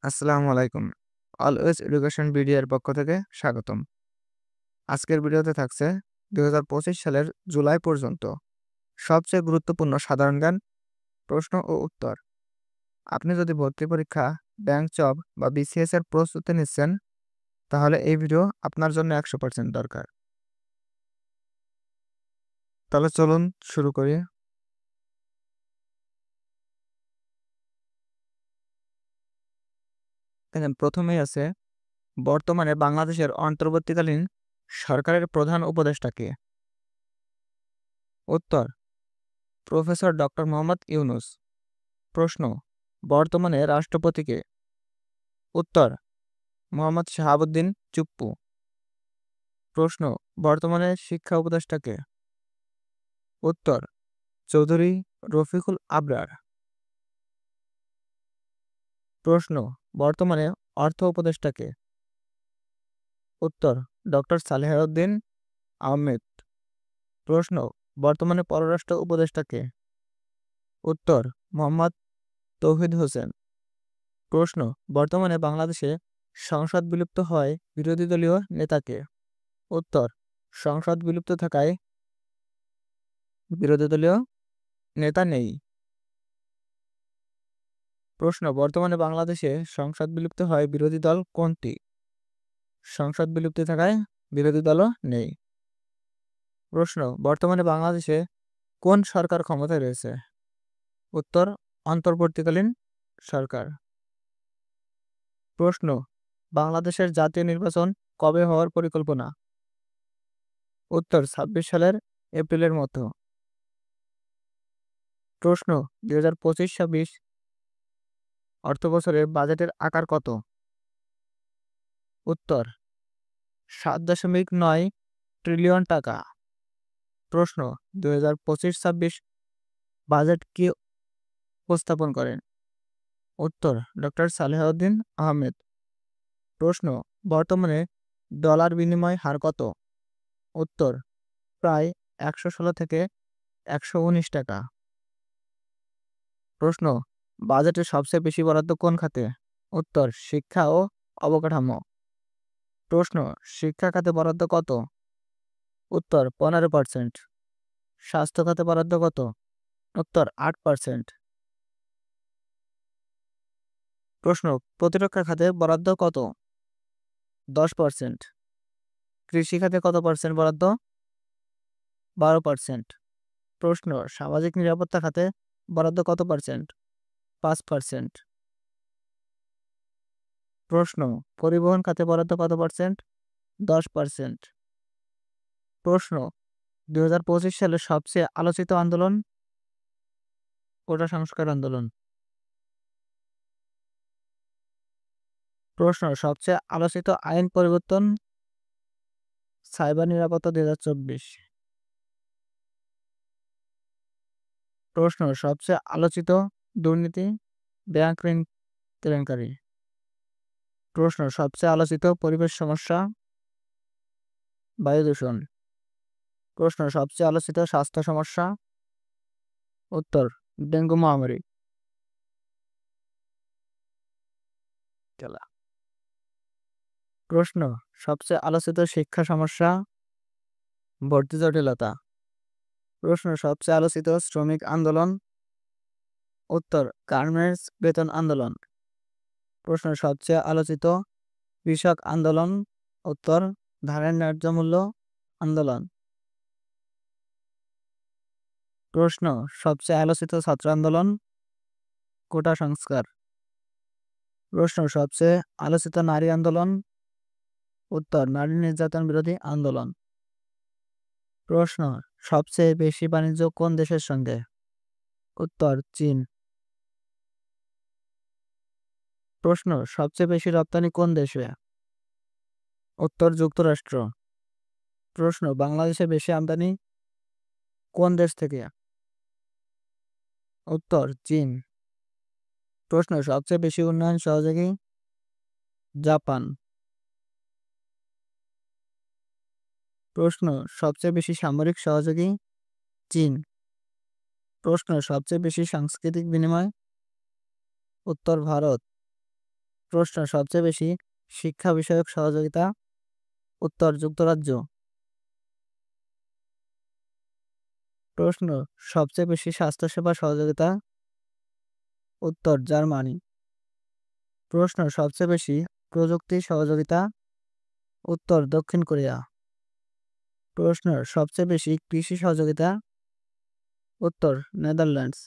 আসসালামু আলাইকুম। Always education BD এর পক্ষ থেকে স্বাগতম। আজকের ভিডিওতে থাকছে ২০২৫ সালের জুলাই পর্যন্ত সবচেয়ে গুরুত্বপূর্ণ সাধারণ জ্ঞান প্রশ্ন ও উত্তর। আপনি যদি ভর্তি পরীক্ষা, ব্যাংক জব বা বিসিএস এর প্রস্তুতি নিচ্ছেন, তাহলে এই ভিডিও আপনার জন্য ১০০% দরকার। তাহলে চলুন শুরু করি। এখানে প্রথমেই আছে, বর্তমানে বাংলাদেশের অন্তর্বর্তীকালীন সরকারের প্রধান উপদেষ্টা কে? উত্তর, প্রফেসর ডক্টর মোহাম্মদ ইউনূস। প্রশ্ন, বর্তমানে রাষ্ট্রপতি কে? উত্তর, মোহাম্মদ শাহাবুদ্দিন চুপ্পু। প্রশ্ন, বর্তমানে শিক্ষা উপদেষ্টা কে? উত্তর, চৌধুরী রফিকুল আবরার। প্রশ্ন, বর্তমানে অর্থ উপদেষ্টা কে? উত্তর, ডক্টর সালেহউদ্দিন আহমেদ। প্রশ্ন, বর্তমানে পররাষ্ট্র উপদেষ্টা কে? উত্তর, মোহাম্মদ তৌহিদ হোসেন। প্রশ্ন, বর্তমানে বাংলাদেশে সংসদ বিলুপ্ত হয় বিরোধী দলীয় নেতা কে? উত্তর, সংসদ বিলুপ্ত থাকায় বিরোধী দলীয় নেতা নেই। প্রশ্ন, বর্তমানে বাংলাদেশে সংসদ বিলুপ্ত হয় বিরোধী দল কোনটি? সংসদ বিলুপ্তি থাকায় বিরোধী দলও নেই। প্রশ্ন, বর্তমানে বাংলাদেশে কোন সরকার ক্ষমতায় রয়েছে? উত্তর, অন্তর্বর্তীকালীন সরকার। প্রশ্ন, বাংলাদেশের জাতীয় নির্বাচন কবে হওয়ার পরিকল্পনা? উত্তর, ২৬ সালের এপ্রিলের মতো। প্রশ্ন, ২০২৫-২৬ অর্থবছরে বাজেটের আকার কত? উত্তর, ৭.৯ ট্রিলিয়ন টাকা। প্রশ্ন, ২০২৫-২৬ বাজেট কে উপস্থাপন করেন? উত্তর, ডক্টর সালেহউদ্দিন আহমেদ। প্রশ্ন, বর্তমানে ডলার বিনিময় হার কত? উত্তর, প্রায় ১১৬ থেকে ১১৯ টাকা। প্রশ্ন, বাজেটে সবচেয়ে বেশি বরাদ্দ কোন খাতে? উত্তর, শিক্ষা ও অবকাঠামো। প্রশ্ন, শিক্ষা খাতে বরাদ্দ কত? উত্তর, ১৫%। স্বাস্থ্য খাতে বরাদ্দ কত? উত্তর, ৮%। প্রশ্ন, প্রতিরক্ষা খাতে বরাদ্দ কত? ১০%। কৃষি খাতে কত পার্সেন্ট বরাদ্দ? ১২%। প্রশ্ন, সামাজিক নিরাপত্তা খাতে বরাদ্দ কত পার্সেন্ট? ৫%। প্রশ্ন, পরিবহন খাতে বরাদ্দ কত পার্সেন্ট? ১০%। প্রশ্ন, ২০২৫ সালে সবচেয়ে আলোচিত আন্দোলন? কোটা সংস্কার আন্দোলন। প্রশ্ন, সবচেয়ে আলোচিত আইন পরিবর্তন? সাইবার নিরাপত্তা ২০২৪। প্রশ্ন, সবচেয়ে আলোচিত দুর্নীতি? ব্যাংক ঋণ কেলেঙ্কারি। প্রশ্ন, সবচেয়ে আলোচিত পরিবেশ সমস্যা? বায়ু দূষণ। প্রশ্ন, সবচেয়ে আলোচিত স্বাস্থ্য সমস্যা? উত্তর, ডেঙ্গু মহামারী। প্রশ্ন, সবচেয়ে আলোচিত শিক্ষা সমস্যা? ভর্তি জটিলতা। প্রশ্ন, সবচেয়ে আলোচিত শ্রমিক আন্দোলন? উত্তর, গার্মেন্টস বেতন আন্দোলন। প্রশ্ন, সবচেয়ে আলোচিত কৃষক আন্দোলন? উত্তর, ধানের ন্যায্য মূল্য আন্দোলন। প্রশ্ন, সবচেয়ে আলোচিত ছাত্র আন্দোলন? কোটা সংস্কার। প্রশ্ন, সবচেয়ে আলোচিত নারী আন্দোলন? উত্তর, নারী নির্যাতন বিরোধী আন্দোলন। প্রশ্ন, সবচেয়ে বেশি বাণিজ্য কোন দেশের সঙ্গে? উত্তর, চীন। প্রশ্ন, সবচেয়ে বেশি রপ্তানি কোন দেশে? উত্তর, যুক্তরাষ্ট্র। প্রশ্ন, বাংলাদেশে বেশি আমদানি কোন দেশ থেকে? উত্তর, চীন। প্রশ্ন, সবচেয়ে বেশি উন্নয়ন সহযোগী? জাপান। প্রশ্ন, সবচেয়ে বেশি সামরিক সহযোগী? চীন। প্রশ্ন, সবচেয়ে বেশি সাংস্কৃতিক বিনিময়? উত্তর, ভারত। প্রশ্ন সবচেয়ে বেশি শিক্ষা বিষয়ক সহযোগিতা। উত্তর যুক্তরাজ্য। প্রশ্ন সবচেয়ে বেশি স্বাস্থ্যসেবা সহযোগিতা। উত্তর জার্মানি। প্রশ্ন সবচেয়ে বেশি প্রযুক্তি সহযোগিতা। উত্তর দক্ষিণ কোরিয়া। প্রশ্ন সবচেয়ে বেশি কৃষি সহযোগিতা। উত্তর নেদারল্যান্ডস।